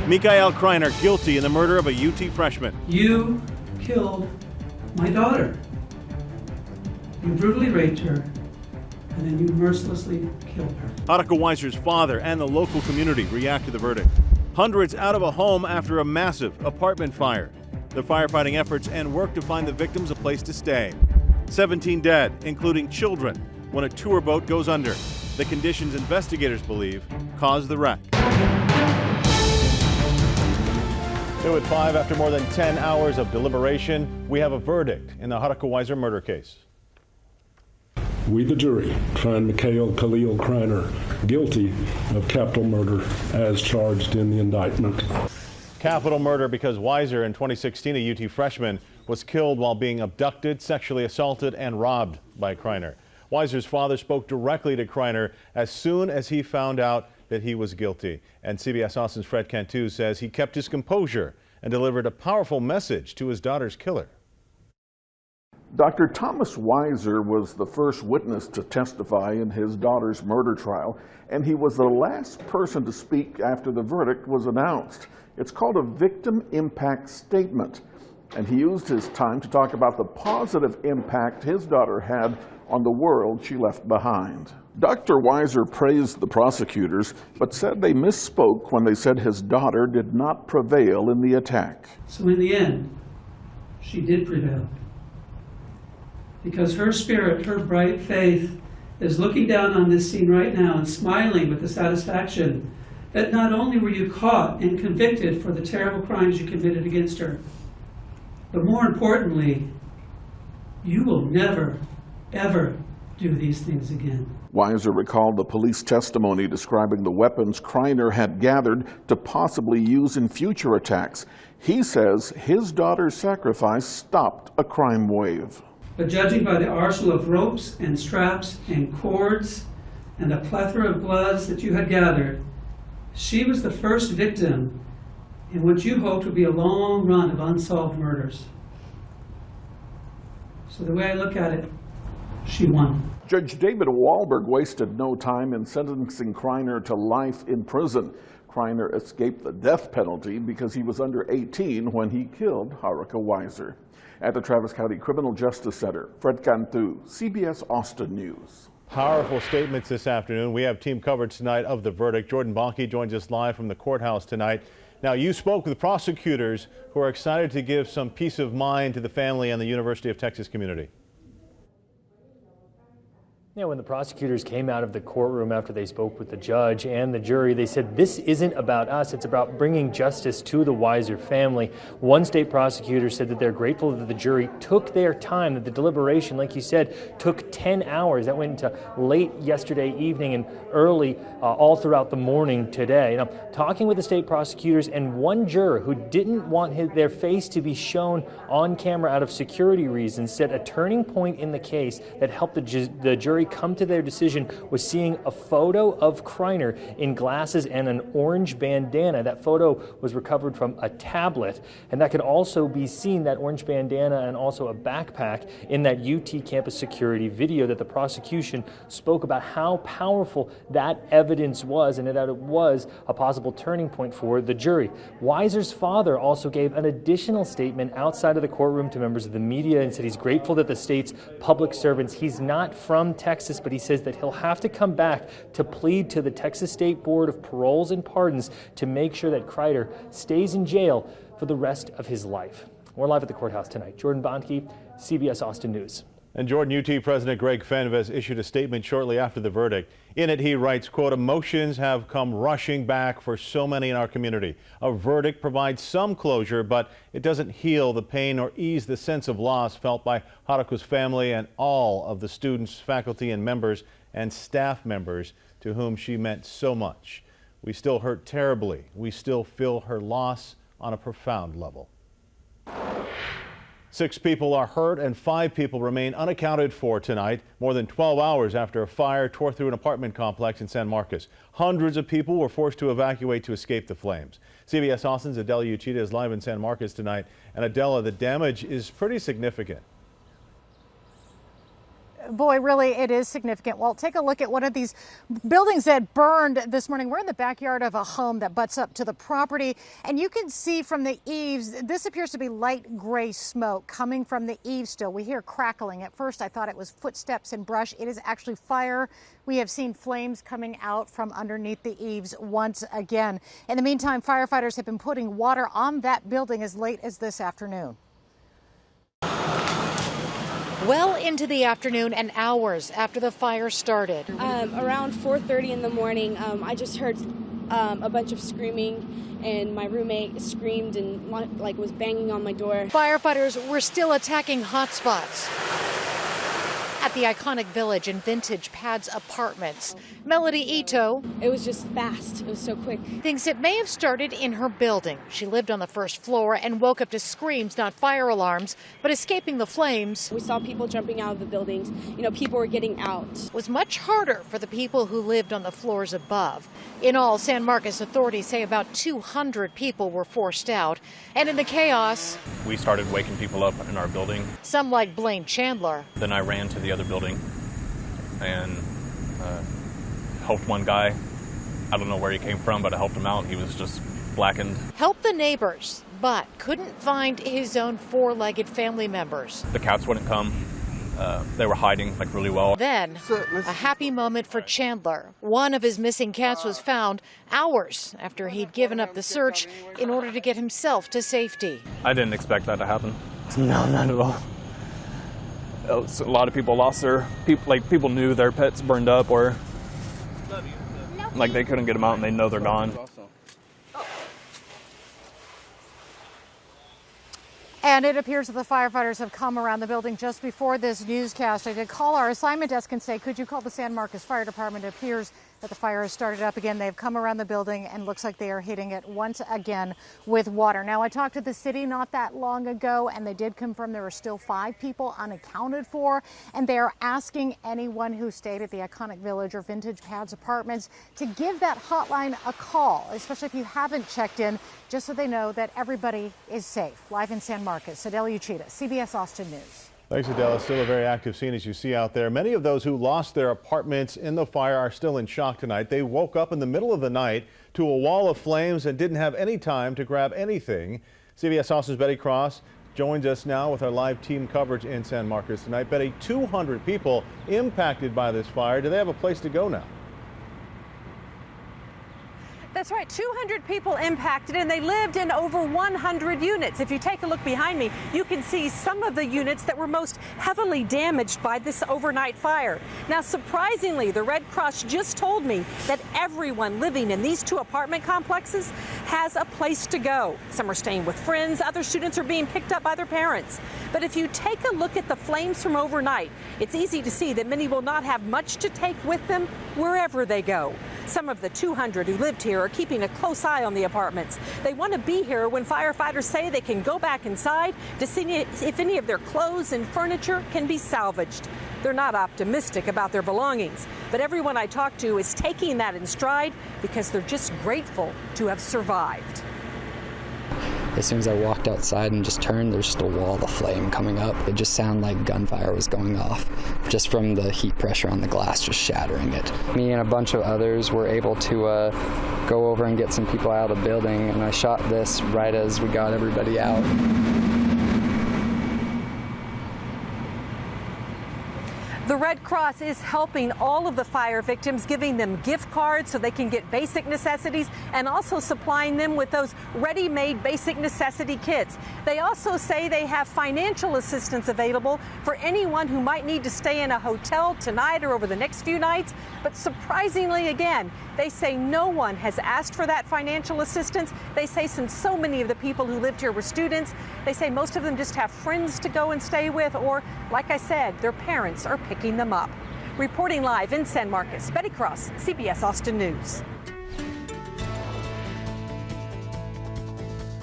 Mikael Kreiner guilty in the murder of a UT freshman. You killed my daughter. You brutally raped her, and then you mercilessly killed her. Haruka Weiser's father and the local community react to the verdict. Hundreds out of a home after a massive apartment fire. The firefighting efforts and work to find the victims a place to stay. 17 dead, including children, when a tour boat goes under. The conditions investigators believe caused the wreck. 2:05, after more than 10 hours of deliberation, we have a verdict in the Haruka Weiser murder case. We, the jury, find Mikael Khalil Kreiner guilty of capital murder as charged in the indictment. Capital murder because Weiser, in 2016, a UT freshman, was killed while being abducted, sexually assaulted, and robbed by Kreiner. Weiser's father spoke directly to Kreiner as soon as he found out that he was guilty. And CBS Austin's Fred Cantu says he kept his composure and delivered a powerful message to his daughter's killer. Dr. Thomas Weiser was the first witness to testify in his daughter's murder trial, and he was the last person to speak after the verdict was announced. It's called a victim impact statement, and he used his time to talk about the positive impact his daughter had on the world she left behind. Dr. Weiser praised the prosecutors, but said they misspoke when they said his daughter did not prevail in the attack. So in the end, she did prevail. Because her spirit, her bright faith, is looking down on this scene right now and smiling with the satisfaction that not only were you caught and convicted for the terrible crimes you committed against her, but more importantly, you will never, ever do these things again. Weiser recalled the police testimony describing the weapons Kreiner had gathered to possibly use in future attacks. He says his daughter's sacrifice stopped a crime wave. But judging by the arsenal of ropes and straps and cords and the plethora of bloods that you had gathered, she was the first victim in what you hoped would be a long run of unsolved murders. So the way I look at it, she won. Judge David Wahlberg wasted no time in sentencing Kreiner to life in prison. Kreiner escaped the death penalty because he was under 18 when he killed Haruka Weiser. At the Travis County Criminal Justice Center, Fred Cantu, CBS Austin News. Powerful statements this afternoon. We have team coverage tonight of the verdict. Jordan Bonke joins us live from the courthouse tonight. Now, you spoke with prosecutors who are excited to give some peace of mind to the family and the University of Texas community. Yeah, when the prosecutors came out of the courtroom after they spoke with the judge and the jury, they said, this isn't about us, it's about bringing justice to the Weiser family. One state prosecutor said that they're grateful that the jury took their time, that the deliberation, like you said, took 10 hours. That went into late yesterday evening and early all throughout the morning today. Now, talking with the state prosecutors and one juror who didn't want their face to be shown on camera out of security reasons, said a turning point in the case that helped the jury come to their decision was seeing a photo of Kreiner in glasses and an orange bandana. That photo was recovered from a tablet, and that could also be seen, that orange bandana and also a backpack, in that UT campus security video that the prosecution spoke about how powerful that evidence was and that it was a possible turning point for the jury. Weiser's father also gave an additional statement outside of the courtroom to members of the media and said he's grateful that the state's public servants, he's not from Texas, but he says that he'll have to come back to plead to the Texas State Board of Paroles and Pardons to make sure that Kreiner stays in jail for the rest of his life. We're live at the courthouse tonight. Jordan Bonke, CBS Austin News. And Jordan, UT President Greg Fenves issued a statement shortly after the verdict. In it, he writes, quote, emotions have come rushing back for so many in our community. A verdict provides some closure, but it doesn't heal the pain or ease the sense of loss felt by Haruka's family and all of the students, faculty, and members and staff members to whom she meant so much. We still hurt terribly. We still feel her loss on a profound level. 6 people are hurt and 5 people remain unaccounted for tonight, more than 12 hours after a fire tore through an apartment complex in San Marcos. Hundreds of people were forced to evacuate to escape the flames. CBS Austin's Adela Uchida is live in San Marcos tonight. And Adela, the damage is pretty significant. Boy, really, it is significant. Well, take a look at one of these buildings that burned this morning. We're in the backyard of a home that butts up to the property, and you can see from the eaves, this appears to be light gray smoke coming from the eaves still. We hear crackling. At first, I thought it was footsteps and brush. It is actually fire. We have seen flames coming out from underneath the eaves once again. In the meantime, firefighters have been putting water on that building as late as this afternoon. Well into the afternoon and hours after the fire started. Around 4:30 in the morning, I just heard a bunch of screaming, and my roommate screamed and was banging on my door. Firefighters were still attacking hotspots at the iconic Village and Vintage Pads apartments. Melody Ito, It was just fast. It was so quick. thinks it may have started in her building. She lived on the first floor and woke up to screams, not fire alarms, but escaping the flames. We saw people jumping out of the buildings. People were getting out. It was much harder for the people who lived on the floors above. In all, San Marcos authorities say about 200 people were forced out. And in the chaos, we started waking people up in our building. some like Blaine Chandler. Then I ran to the other building and helped one guy. I don't know where he came from, but I helped him out. He was just blackened. Helped the neighbors, but couldn't find his own four-legged family members. The cats wouldn't come. They were hiding really well. Then, a happy moment for Chandler. One of his missing cats was found hours after he'd given up the search in order to get himself to safety. I didn't expect that to happen. No, not at all. A lot of people lost their people knew their pets burned up, or they couldn't get them out and they know they're gone. And it appears that the firefighters have come around the building just before this newscast. I did call our assignment desk and say, could you call the San Marcos Fire Department? It appears that the fire has started up again. They've come around the building and looks like they are hitting it once again with water. Now, I talked to the city not that long ago, and they did confirm there are still 5 people unaccounted for, and they are asking anyone who stayed at the iconic Village or Vintage Pads apartments to give that hotline a call, especially if you haven't checked in, just so they know that everybody is safe. Live in San Marcos, Adele Uchida, CBS Austin News. Thanks, Adele. Still a very active scene as you see out there. Many of those who lost their apartments in the fire are still in shock tonight. They woke up in the middle of the night to a wall of flames and didn't have any time to grab anything. CBS Austin's Betty Cross joins us now with our live team coverage in San Marcos tonight. Betty, 200 people impacted by this fire. Do they have a place to go now? That's right, 200 people impacted, and they lived in over 100 units. If you take a look behind me, you can see some of the units that were most heavily damaged by this overnight fire. Now, surprisingly, the Red Cross just told me that everyone living in these 2 apartment complexes has a place to go. Some are staying with friends, other students are being picked up by their parents. But if you take a look at the flames from overnight, it's easy to see that many will not have much to take with them wherever they go. Some of the 200 who lived here are keeping a close eye on the apartments. They want to be here when firefighters say they can go back inside to see if any of their clothes and furniture can be salvaged. They're not optimistic about their belongings, but everyone I talk to is taking that in stride because they're just grateful to have survived. As soon as I walked outside and just turned, there's just a wall of flame coming up. It just sounded like gunfire was going off, just from the heat pressure on the glass just shattering it. Me and a bunch of others were able to go over and get some people out of the building, and I shot this right as we got everybody out. The Red Cross is helping all of the fire victims, giving them gift cards so they can get basic necessities, and also supplying them with those ready-made basic necessity kits. They also say they have financial assistance available for anyone who might need to stay in a hotel tonight or over the next few nights. But surprisingly, again, they say no one has asked for that financial assistance. They say since so many of the people who lived here were students, they say most of them just have friends to go and stay with, or, like I said, their parents are picking them up. Reporting live in San Marcos, Betty Cross, CBS Austin News.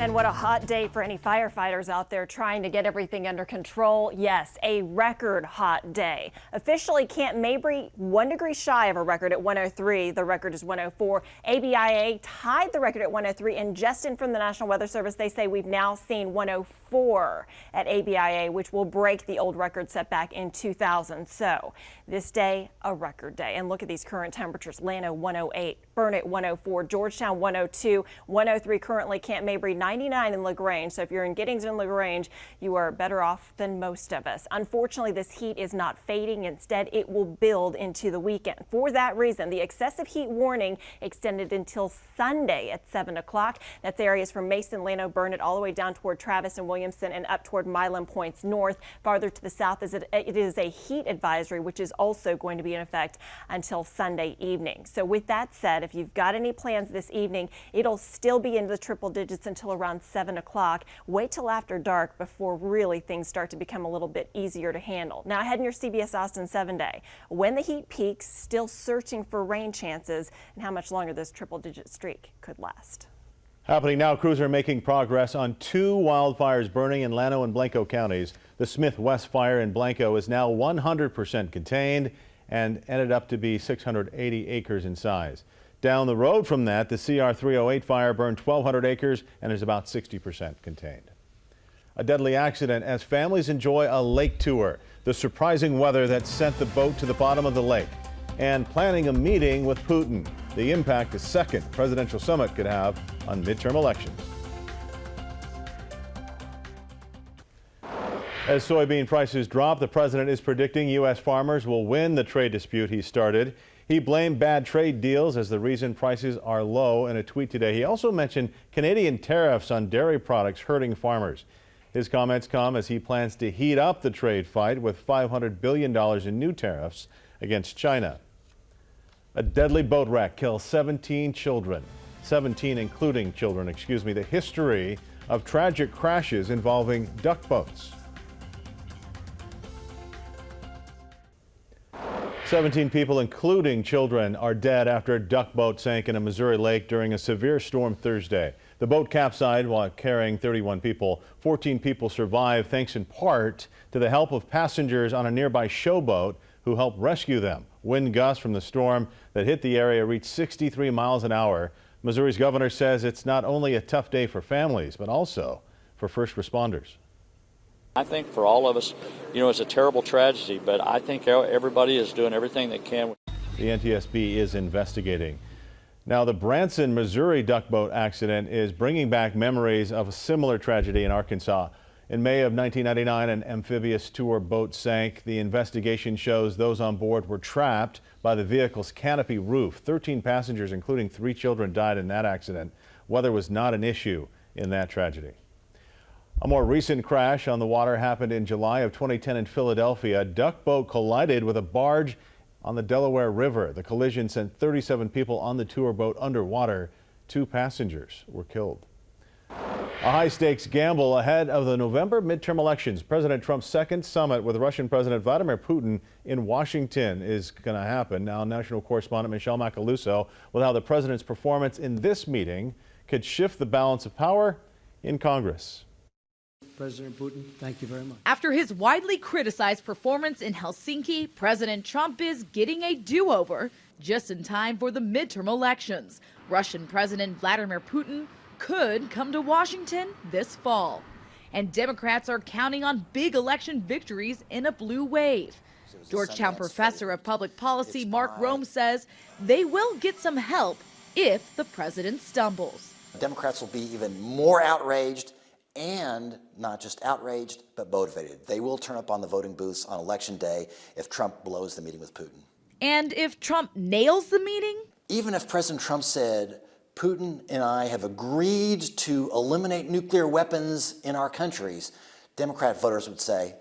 And what a hot day for any firefighters out there trying to get everything under control. Yes, a record hot day. Officially, Camp Mabry 1 degree shy of a record at 103. The record is 104. ABIA tied the record at 103. And just in from the National Weather Service, they say we've now seen 104 at ABIA, which will break the old record set back in 2000. So this day, a record day. And look at these current temperatures. Llano 108, Burnet 104, Georgetown 102, 103 currently, Camp Mabry 99 in LaGrange. So if you're in Giddings and LaGrange, you are better off than most of us. Unfortunately, this heat is not fading. Instead, it will build into the weekend. For that reason, the excessive heat warning extended until Sunday at 7 o'clock. That's areas from Mason, Llano, Burnet, all the way down toward Travis and Williamson and up toward Milan Points North. Farther to the south, it is a heat advisory, which is also going to be in effect until Sunday evening. So with that said, if you've got any plans this evening, it'll still be into the triple digits until around 7 o'clock. Wait till after dark before really things start to become a little bit easier to handle. Now ahead in your CBS Austin 7-day. When the heat peaks, still searching for rain chances and how much longer this triple digit streak could last. Happening now, crews are making progress on 2 wildfires burning in Llano and Blanco counties. The Smith West fire in Blanco is now 100% contained and ended up to be 680 acres in size. Down the road from that, the CR 308 fire burned 1,200 acres and is about 60% contained. A deadly accident as families enjoy a lake tour. The surprising weather that sent the boat to the bottom of the lake. And planning a meeting with Putin. The impact a second presidential summit could have on midterm elections. As soybean prices drop, the president is predicting U.S. farmers will win the trade dispute he started. He blamed bad trade deals as the reason prices are low in a tweet today. He also mentioned Canadian tariffs on dairy products hurting farmers. His comments come as he plans to heat up the trade fight with $500 billion in new tariffs against China. A deadly boat wreck kills 17 children. 17 including children, The history of tragic crashes involving duck boats. 17 people, including children, are dead after a duck boat sank in a Missouri lake during a severe storm Thursday. The boat capsized while carrying 31 people. 14 people survived thanks in part to the help of passengers on a nearby showboat who helped rescue them. Wind gusts from the storm that hit the area reached 63 miles an hour. Missouri's governor says it's not only a tough day for families, but also for first responders. I think for all of us, it's a terrible tragedy, but I think everybody is doing everything they can. The NTSB is investigating. Now, the Branson, Missouri duck boat accident is bringing back memories of a similar tragedy in Arkansas. In May of 1999, an amphibious tour boat sank. The investigation shows those on board were trapped by the vehicle's canopy roof. 13 passengers, including 3 children, died in that accident. Weather was not an issue in that tragedy. A more recent crash on the water happened in July of 2010 in Philadelphia. A duck boat collided with a barge on the Delaware River. The collision sent 37 people on the tour boat underwater. 2 passengers were killed. A high-stakes gamble ahead of the November midterm elections. President Trump's second summit with Russian President Vladimir Putin in Washington is going to happen. Now, national correspondent Michelle Macaluso with how the president's performance in this meeting could shift the balance of power in Congress. President Putin, thank you very much. After his widely criticized performance in Helsinki, President Trump is getting a do-over just in time for the midterm elections. Russian President Vladimir Putin could come to Washington this fall. And Democrats are counting on big election victories in a blue wave. Georgetown professor of public policy Mark Rome says they will get some help if the president stumbles. Democrats will be even more outraged, and not just outraged, but motivated. They will turn up on the voting booths on election day if Trump blows the meeting with Putin. And if Trump nails the meeting? Even if President Trump said, Putin and I have agreed to eliminate nuclear weapons in our countries, Democrat voters would say,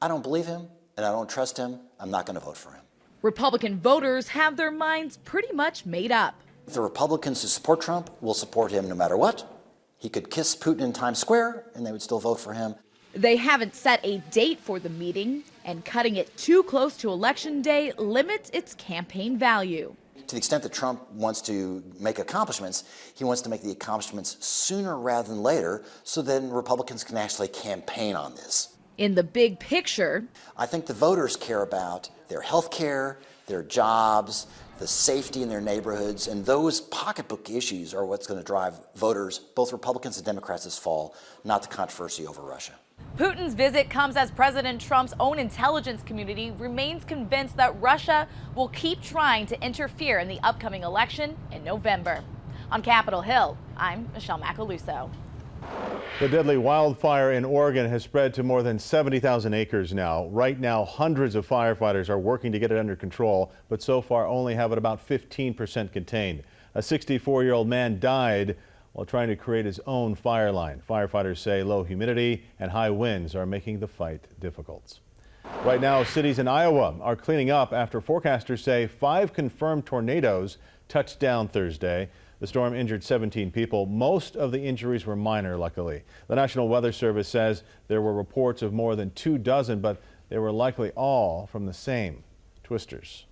I don't believe him and I don't trust him. I'm not going to vote for him. Republican voters have their minds pretty much made up. The Republicans who support Trump will support him no matter what. He could kiss Putin in Times Square and they would still vote for him. They haven't set a date for the meeting, and cutting it too close to Election Day limits its campaign value. to the extent that Trump wants to make accomplishments, he wants to make the accomplishments sooner rather than later so then Republicans can actually campaign on this. In the big picture, I think the voters care about their health care, their jobs, the safety in their neighborhoods, and those pocketbook issues are what's going to drive voters, both Republicans and Democrats this fall, not the controversy over Russia. Putin's visit comes as President Trump's own intelligence community remains convinced that Russia will keep trying to interfere in the upcoming election in November. On Capitol Hill, I'm Michelle Macaluso. The deadly wildfire in Oregon has spread to more than 70,000 acres now. Right now, hundreds of firefighters are working to get it under control, but so far only have it about 15% contained. A 64-year-old man died while trying to create his own fire line. Firefighters say low humidity and high winds are making the fight difficult. Right now, cities in Iowa are cleaning up after forecasters say 5 confirmed tornadoes touched down Thursday. The storm injured 17 people. Most of the injuries were minor, luckily. The National Weather Service says there were reports of more than 24, but they were likely all from the same twisters.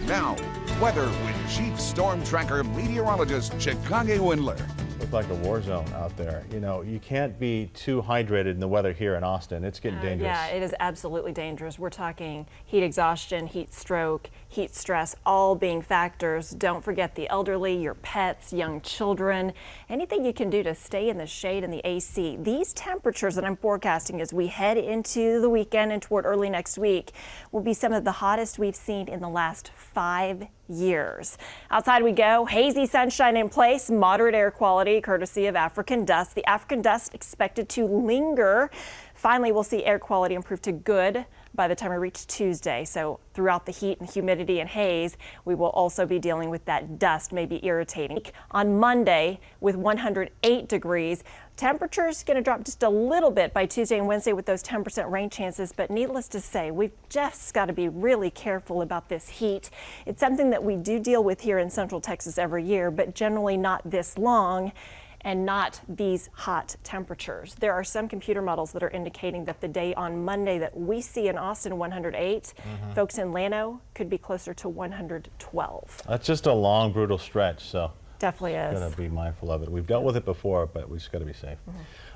Now, weather with Chief Storm Tracker meteorologist Chicago Windler. Looked like a war zone out there. You know, you can't be too hydrated in the weather here in Austin. It's getting dangerous. Yeah, it is absolutely dangerous. We're talking heat exhaustion, heat stroke, heat stress, all being factors. Don't forget the elderly, your pets, young children, anything you can do to stay in the shade and the AC. These temperatures that I'm forecasting as we head into the weekend and toward early next week will be some of the hottest we've seen in the last 5 years. Outside we go, hazy sunshine in place, moderate air quality courtesy of African dust. The African dust expected to linger. Finally, we'll see air quality improve to good by the time we reach Tuesday. So throughout the heat and humidity and haze, we will also be dealing with that dust, maybe irritating. On Monday with 108 degrees, temperature's going to drop just a little bit by Tuesday and Wednesday with those 10% rain chances. But needless to say, we've just got to be really careful about this heat. It's something that we do deal with here in Central Texas every year, but generally not this long and not these hot temperatures. There are some computer models that are indicating that the day on Monday that we see in Austin 108, folks in Llano could be closer to 112. That's just a long, brutal stretch, so definitely is. Got to be mindful of it. We've dealt with it before, but we just got to be safe.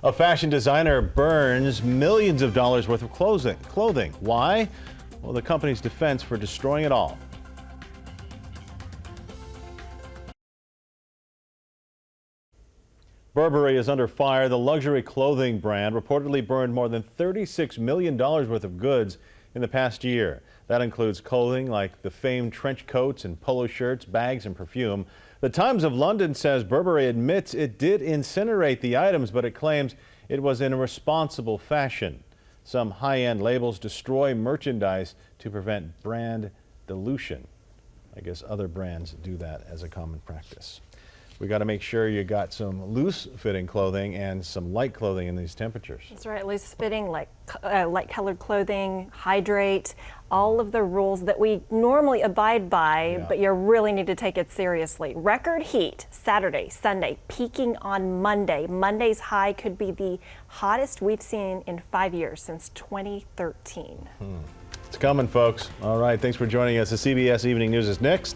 A fashion designer burns millions of dollars worth of clothing. Why? Well, the company's defense for destroying it all. Burberry is under fire. The luxury clothing brand reportedly burned more than $36 million worth of goods in the past year. That includes clothing like the famed trench coats and polo shirts, bags, and perfume. The Times of London says Burberry admits it did incinerate the items, but it claims it was in a responsible fashion. Some high-end labels destroy merchandise to prevent brand dilution. I guess other brands do that as a common practice. We got to make sure you got some loose-fitting clothing and some light clothing in these temperatures. That's right, loose-fitting, light-colored clothing, hydrate, all of the rules that we normally abide by, but you really need to take it seriously. Record heat Saturday, Sunday, peaking on Monday. Monday's high could be the hottest we've seen in 5 years, since 2013. It's coming, folks. All right, thanks for joining us. The CBS Evening News is next.